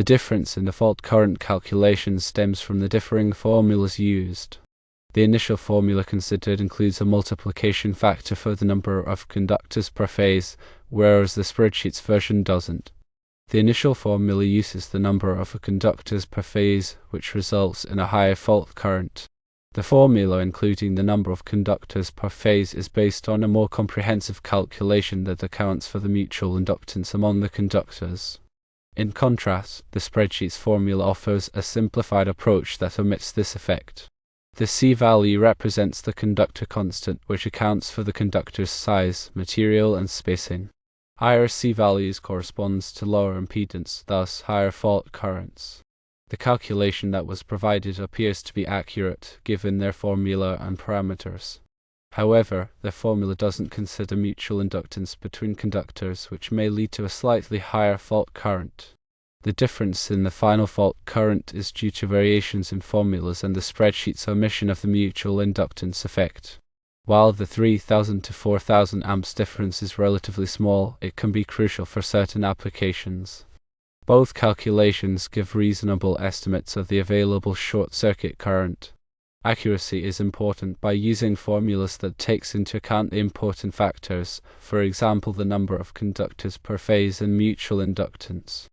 The difference in the fault current calculation stems from the differing formulas used. The initial formula considered includes a multiplication factor for the number of conductors per phase, whereas the spreadsheet's version doesn't. The initial formula uses the number of conductors per phase, which results in a higher fault current. The formula including the number of conductors per phase is based on a more comprehensive calculation that accounts for the mutual inductance among the conductors. In contrast, the spreadsheet's formula offers a simplified approach that omits this effect. The C value represents the conductor constant, which accounts for the conductor's size, material, and spacing. Higher C values corresponds to lower impedance, thus higher fault currents. The calculation that was provided appears to be accurate, given their formula and parameters. However, the formula doesn't consider mutual inductance between conductors, which may lead to a slightly higher fault current. The difference in the final fault current is due to variations in formulas and the spreadsheet's omission of the mutual inductance effect. While the 3000 to 4000 amps difference is relatively small, it can be crucial for certain applications. Both calculations give reasonable estimates of the available short-circuit current. Accuracy is important by using formulas that takes into account the important factors, for example the number of conductors per phase and mutual inductance.